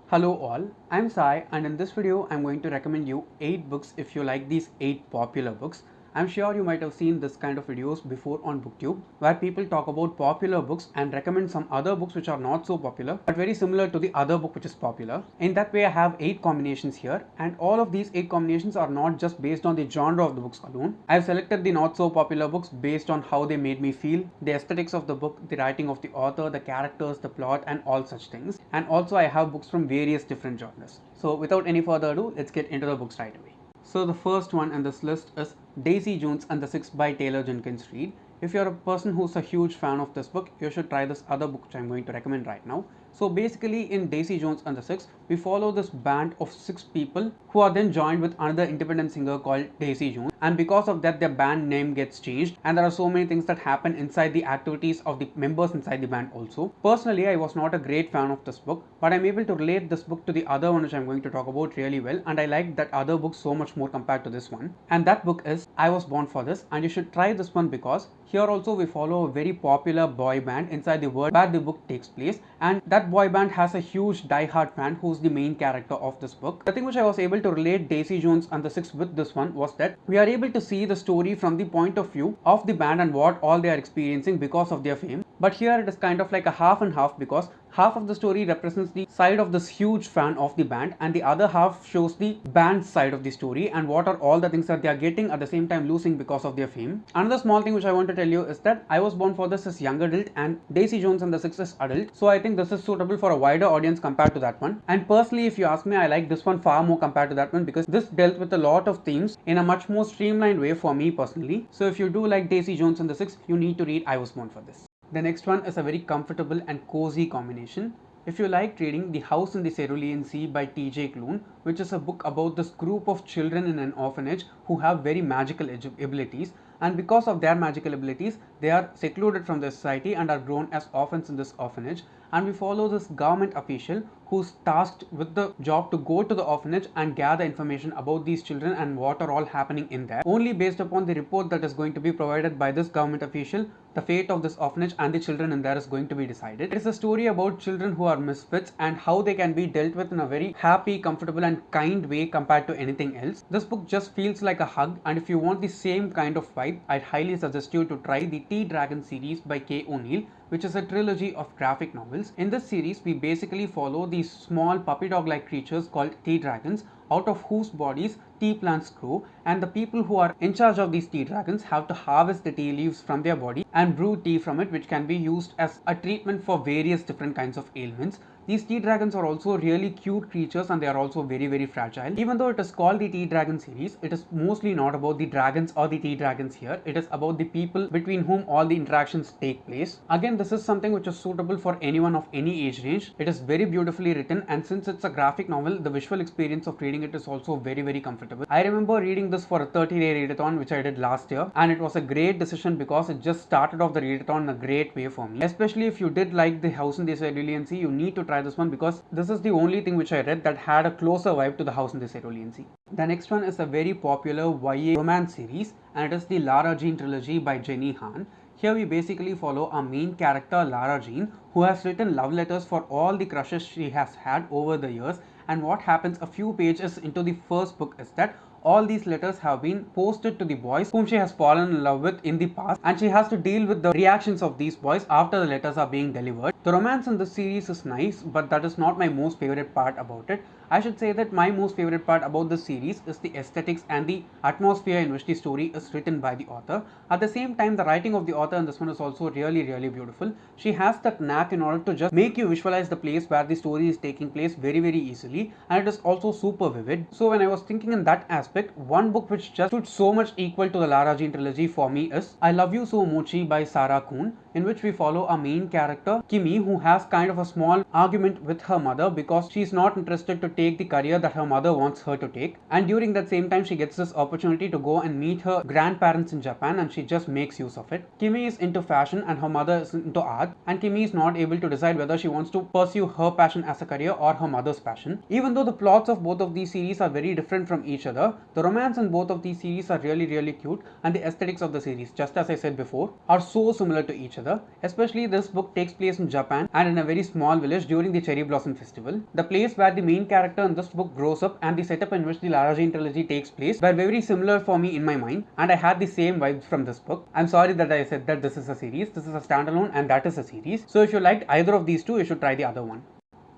Hello all, I'm Sai and in this video I'm going to recommend you 8 books if you like these 8 popular books. I'm sure you might have seen this kind of videos before on booktube where people talk about popular books and recommend some other books which are not so popular but very similar to the other book which is popular. In that way I have 8 combinations here and all of these 8 combinations are not just based on the genre of the books alone. I've selected the not so popular books based on how they made me feel, the aesthetics of the book, the writing of the author, the characters, the plot and all such things. And also I have books from various different genres. So without any further ado, let's get into the books right away. So the first one in this list is Daisy Jones and the Six by Taylor Jenkins Reid. If you're a person who's a huge fan of this book, you should try this other book which I'm going to recommend right now. So basically in Daisy Jones and the Six, we follow this band of 6 people who are then joined with another independent singer called Daisy Jones, and because of that their band name gets changed and there are so many things that happen inside the activities of the members inside the band also. Personally, I was not a great fan of this book, but I'm able to relate this book to the other one which I'm going to talk about really well, and I liked that other book so much more compared to this one. And that book is I Was Born for This, and you should try this one because here also we follow a very popular boy band inside the world where the book takes place, and that boy band has a huge die-hard fan who's the main character of this book. The thing which I was able to relate Daisy Jones and the Six with this one was that we are able to see the story from the point of view of the band and what all they are experiencing because of their fame. But here it is kind of like a half and half, because half of the story represents the side of this huge fan of the band and the other half shows the band's side of the story and what are all the things that they are getting at the same time losing because of their fame. Another small thing which I want to tell you is that I Was Born for This is young adult and Daisy Jones and the Six is adult, so I think this is suitable for a wider audience compared to that one. And personally, if you ask me, I like this one far more compared to that one because this dealt with a lot of themes in a much more streamlined way for me personally. So if you do like Daisy Jones and the Six, you need to read I Was Born for This. The next one is a very comfortable and cozy combination. If you liked reading The House in the Cerulean Sea by T.J. Klune, which is a book about this group of children in an orphanage who have very magical abilities, and because of their magical abilities, they are secluded from the society and are grown as orphans in this orphanage. And we follow this government official who's tasked with the job to go to the orphanage and gather information about these children and what are all happening in there. Only based upon the report that is going to be provided by this government official, the fate of this orphanage and the children in there is going to be decided. It is a story about children who are misfits and how they can be dealt with in a very happy, comfortable and kind way compared to anything else. This book just feels like a hug, and if you want the same kind of vibe, I'd highly suggest you to try the T-Dragon series by K. O'Neill, which is a trilogy of graphic novels. In this series, we basically follow these small puppy dog like creatures called tea dragons, out of whose bodies tea plants grow, and the people who are in charge of these tea dragons have to harvest the tea leaves from their body and brew tea from it, which can be used as a treatment for various different kinds of ailments. These tea dragons are also really cute creatures and they are also very fragile. Even though it is called the Tea Dragon series, it is mostly not about the dragons or the tea dragons here. It is about the people between whom all the interactions take place. Again, this is something which is suitable for anyone of any age range. It is very beautifully written, and since it's a graphic novel, the visual experience of reading it is also very comfortable. I remember reading this for a 30-day readathon which I did last year, and it was a great decision because it just started off the readathon in a great way for me. Especially if you did like The House in the Cerulean Sea, you need to try this one because this is the only thing which I read that had a closer vibe to The House in the Cerulean Sea. The next one is a very popular YA romance series, and it is the Lara Jean trilogy by Jenny Han. Here we basically follow our main character Lara Jean, who has written love letters for all the crushes she has had over the years, and what happens a few pages into the first book is that all these letters have been posted to the boys whom she has fallen in love with in the past, and she has to deal with the reactions of these boys after the letters are being delivered. The romance in this series is nice, but that is not my most favorite part about it. I should say that my most favorite part about this series is the aesthetics and the atmosphere in which the story is written by the author. At the same time, the writing of the author in this one is also really beautiful. She has that knack in order to just make you visualize the place where the story is taking place very easily, and it is also super vivid. So when I was thinking in that aspect, one book which just stood so much equal to the Lara Jean trilogy for me is I Love You So Mochi by Sarah Kuhn, in which we follow a main character, Kimmy, who has kind of a small argument with her mother because she is not interested to take the career that her mother wants her to take, and during that same time she gets this opportunity to go and meet her grandparents in Japan, and she just makes use of it. Kimmy is into fashion and her mother is into art, and Kimmy is not able to decide whether she wants to pursue her passion as a career or her mother's passion. Even though the plots of both of these series are very different from each other, the romance in both of these series are really cute, and the aesthetics of the series, just as I said before, are so similar to each other. other. Especially this book takes place in Japan and in a very small village during the Cherry Blossom Festival. The place where the main character in this book grows up and the setup in which the Lara Jean trilogy takes place were very similar for me in my mind, and I had the same vibes from this book. I'm sorry that I said that this is a series. This is a standalone and that is a series. So if you liked either of these two, you should try the other one.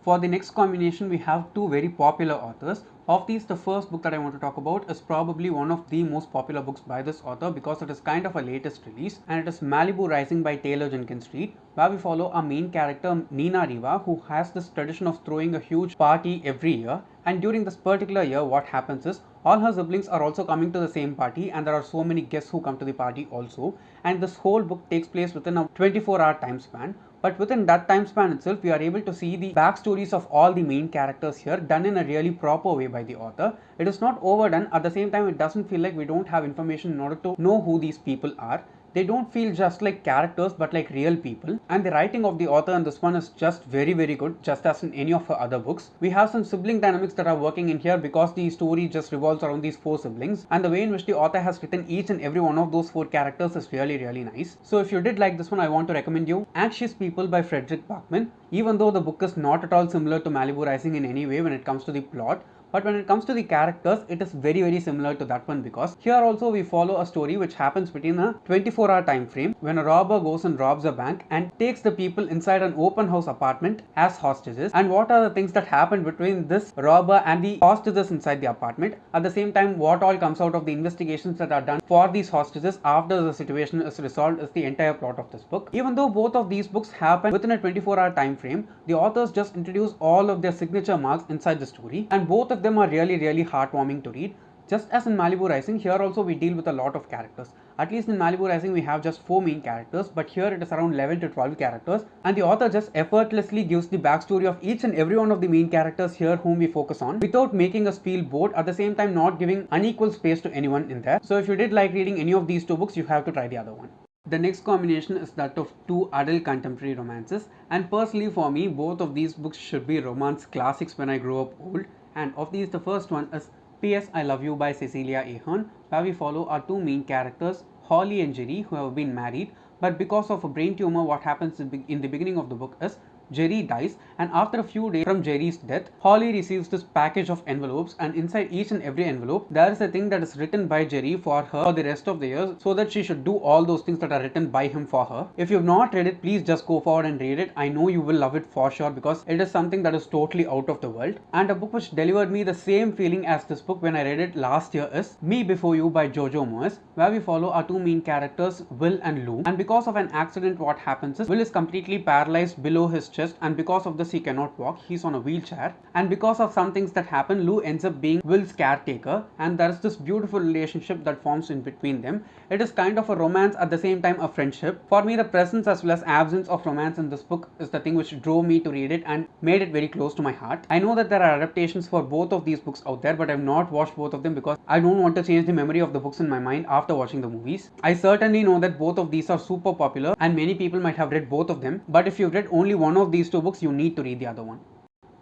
For the next combination, we have two very popular authors. Of these, the first book that I want to talk about is probably one of the most popular books by this author because it is kind of a latest release, and it is Malibu Rising by Taylor Jenkins Reid, where we follow a main character, Nina Riva, who has this tradition of throwing a huge party every year. And during this particular year, what happens is all her siblings are also coming to the same party, and there are so many guests who come to the party also. And this whole book takes place within a 24-hour time span. But within that time span itself, we are able to see the backstories of all the main characters here done in a really proper way by the author. It is not overdone. At the same time, it doesn't feel like we don't have information in order to know who these people are. They don't feel just like characters but like real people, and the writing of the author in this one is just very good, just as in any of her other books. We have some sibling dynamics that are working in here because the story just revolves around these four siblings, and the way in which the author has written each and every one of those four characters is really nice. So if you did like this one, I want to recommend you Anxious People by Fredrik Backman. Even though the book is not at all similar to Malibu Rising in any way when it comes to the plot, but when it comes to the characters, it is very similar to that one, because here also we follow a story which happens within a 24-hour time frame when a robber goes and robs a bank and takes the people inside an open house apartment as hostages, and what are the things that happen between this robber and the hostages inside the apartment. At the same time, what all comes out of the investigations that are done for these hostages after the situation is resolved is the entire plot of this book. Even though both of these books happen within a 24-hour time frame, the authors just introduce all of their signature marks inside the story, and both of them are really heartwarming to read. Just as in Malibu Rising, here also we deal with a lot of characters. At least in Malibu Rising we have just 4 main characters, but here it is around 11 to 12 characters, and the author just effortlessly gives the backstory of each and every one of the main characters here whom we focus on without making us feel bored, at the same time not giving unequal space to anyone in there. So if you did like reading any of these two books, you have to try the other one. The next combination is that of two adult contemporary romances, and personally for me, both of these books should be romance classics when I grow up old. And of these, the first one is P.S. I Love You by Cecelia Ahern, where we follow our two main characters, Holly and Jerry, who have been married, but because of a brain tumor, what happens in the beginning of the book is Jerry dies, and after a few days from Jerry's death, Holly receives this package of envelopes, and inside each and every envelope there is a thing that is written by Jerry for her for the rest of the year, so that she should do all those things that are written by him for her. If you've not read it, please just go forward and read it. I know you will love it for sure, because it is something that is totally out of the world. And a book which delivered me the same feeling as this book when I read it last year is Me Before You by Jojo Moyes, where we follow our two main characters, Will and Lou, and because of an accident, what happens is Will is completely paralyzed below his chest, and because of this he cannot walk. He's on a wheelchair, and because of some things that happen, Lou ends up being Will's caretaker, and there is this beautiful relationship that forms in between them. It is kind of a romance, at the same time a friendship. For me, the presence as well as absence of romance in this book is the thing which drove me to read it and made it very close to my heart. I know that there are adaptations for both of these books out there, but I have not watched both of them because I don't want to change the memory of the books in my mind after watching the movies. I certainly know that both of these are super popular and many people might have read both of them, but if you've read only one of these two books, you need to read the other one.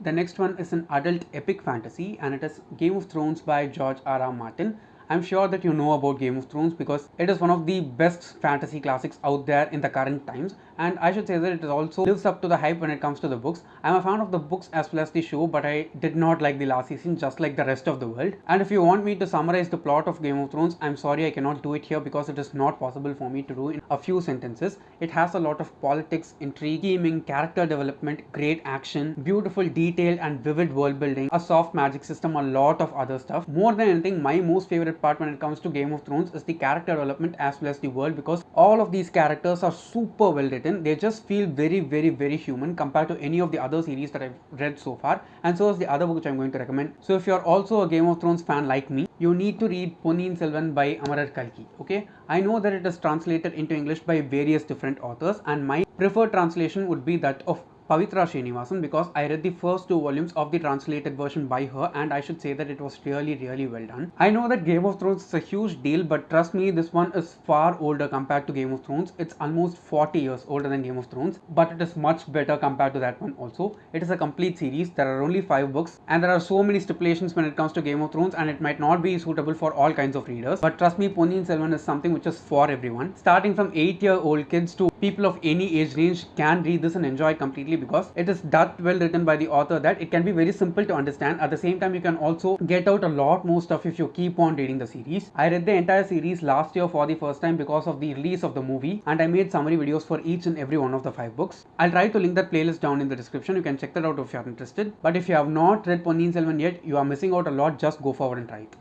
The next one is an adult epic fantasy, and it is Game of Thrones by George R.R. Martin. I'm sure that you know about Game of Thrones because it is one of the best fantasy classics out there in the current times, and I should say that it also lives up to the hype when it comes to the books. I'm a fan of the books as well as the show, but I did not like the last season just like the rest of the world. And if you want me to summarize the plot of Game of Thrones, I'm sorry I cannot do it here because it is not possible for me to do in a few sentences. It has a lot of politics, intrigue, scheming, character development, great action, beautiful detailed and vivid world building, a soft magic system, a lot of other stuff. More than anything, my most favorite part when it comes to Game of Thrones is the character development as well as the world, because all of these characters are super well written. They just feel very human compared to any of the other series that I've read so far, and so is the other book which I'm going to recommend. So if you're also a Game of Thrones fan like me, you need to read Ponniyin Selvan by Kalki. Okay, I know that it is translated into English by various different authors, and my preferred translation would be that of Pavitra Srinivasan because I read the first 2 volumes of the translated version by her, and I should say that it was really well done. I know that Game of Thrones is a huge deal, but trust me, this one is far older compared to Game of Thrones. It's almost 40 years older than Game of Thrones, but it is much better compared to that one also. It is a complete series. There are only 5 books, and there are so many stipulations when it comes to Game of Thrones, and it might not be suitable for all kinds of readers. But trust me, Ponniyin Selvan is something which is for everyone. Starting from 8-year-old kids to people of any age range can read this and enjoy it completely because it is that well written by the author that it can be very simple to understand. At the same time, you can also get out a lot more stuff if you keep on reading the series. I read the entire series last year for the first time because of the release of the movie, and I made summary videos for each and every one of the 5 books. I'll try to link that playlist down in the description. You can check that out if you are interested. But if you have not read Ponniyin Selvan yet, you are missing out a lot. Just go forward and try it.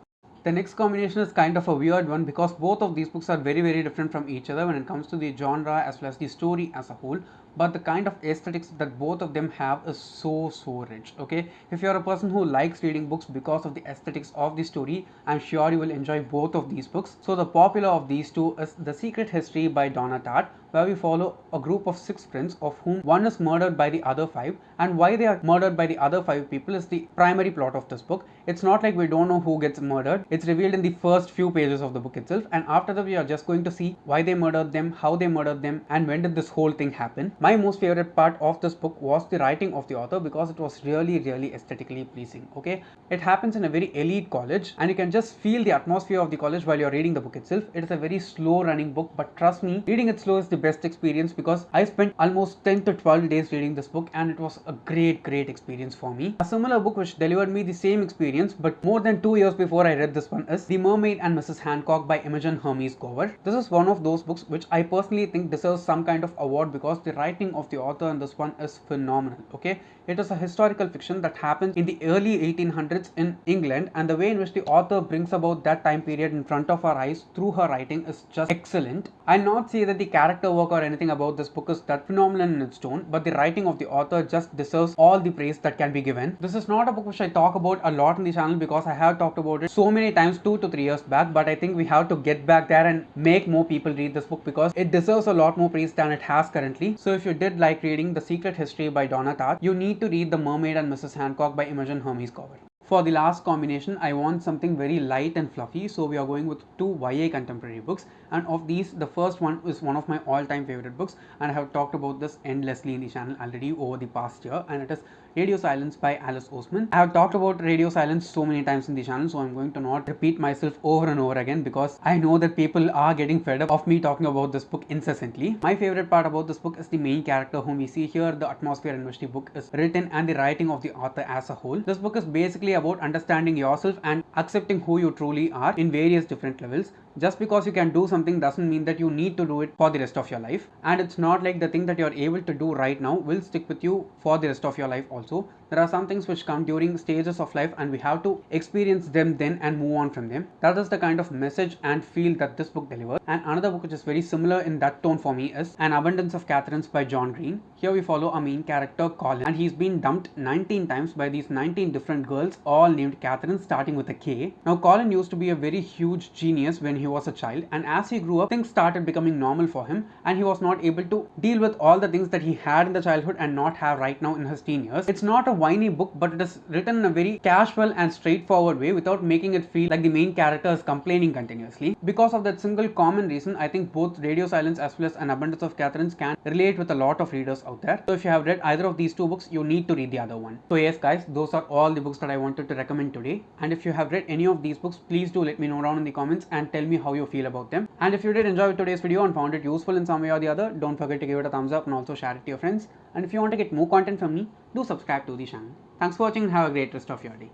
The next combination is kind of a weird one because both of these books are very different from each other when it comes to the genre as well as the story as a whole. But the kind of aesthetics that both of them have is so rich. Okay, if you're a person who likes reading books because of the aesthetics of the story, I'm sure you will enjoy both of these books. So the popular of these two is The Secret History by Donna Tartt, where we follow a group of 6 friends of whom one is murdered by the other 5, and why they are murdered by the other 5 people is the primary plot of this book. It's not like we don't know who gets murdered. It's revealed in the first few pages of the book itself, and after that we are just going to see why they murdered them, how they murdered them, and when did this whole thing happen. My most favorite part of this book was the writing of the author because it was really aesthetically pleasing. Okay, it happens in a very elite college, and you can just feel the atmosphere of the college while you're reading the book itself. It is a very slow running book, but trust me, reading it slow is the best experience because I spent almost 10 to 12 days reading this book, and it was a great experience for me. A similar book which delivered me the same experience but more than 2 years before I read this one is The Mermaid and Mrs. Hancock by Imogen Hermes Gowar. This is one of those books which I personally think deserves some kind of award because the writing of the author in this one is phenomenal. Okay, it is a historical fiction that happens in the early 1800s in England, and the way in which the author brings about that time period in front of our eyes through her writing is just excellent. I'll not say that the character work or anything about this book is that phenomenal in its tone, but the writing of the author just deserves all the praise that can be given. This is not a book which I talk about a lot in the channel because I have talked about it so many times 2 to 3 years back, but I think we have to get back there and make more people read this book because it deserves a lot more praise than it has currently. So if you did like reading The Secret History by Donna Tartt, you need to read The Mermaid and Mrs. Hancock by Imogen Hermes Gowar. For the last combination, I want something very light and fluffy, so we are going with 2 YA contemporary books, and of these, the first one is one of my all-time favorite books, and I have talked about this endlessly in the channel already over the past year, and it is Radio Silence by Alice Oseman. I have talked about Radio Silence so many times in the channel, so I'm going to not repeat myself over and over again because I know that people are getting fed up of me talking about this book incessantly. My favorite part about this book is the main character whom we see here, the atmosphere in which the book is written, and the writing of the author as a whole. This book is basically about understanding yourself and accepting who you truly are in various different levels. Just because you can do something doesn't mean that you need to do it for the rest of your life, and it's not like the thing that you're able to do right now will stick with you for the rest of your life also. There are some things which come during stages of life and we have to experience them then and move on from them. That is the kind of message and feel that this book delivers. And another book which is very similar in that tone for me is An Abundance of Katherines by John Green. Here we follow a main character, Colin, and he's been dumped 19 times by these 19 different girls, all named Katherine, starting with a K. Now Colin used to be a very huge genius when he was a child, and as he grew up, things started becoming normal for him, and he was not able to deal with all the things that he had in the childhood and not have right now in his teen years. It's not a whiny book, but it is written in a very casual and straightforward way without making it feel like the main character is complaining continuously. Because of that single common reason, I think both Radio Silence as well as An Abundance of Katherines can relate with a lot of readers out there. So if you have read either of these 2 books, you need to read the other one. So yes guys, those are all the books that I wanted to recommend today, and if you have read any of these books, please do let me know down in the comments and tell me how you feel about them. And if you did enjoy today's video and found it useful in some way or the other, don't forget to give it a thumbs up and also share it to your friends. And if you want to get more content from me, do subscribe to the channel. Thanks for watching and have a great rest of your day.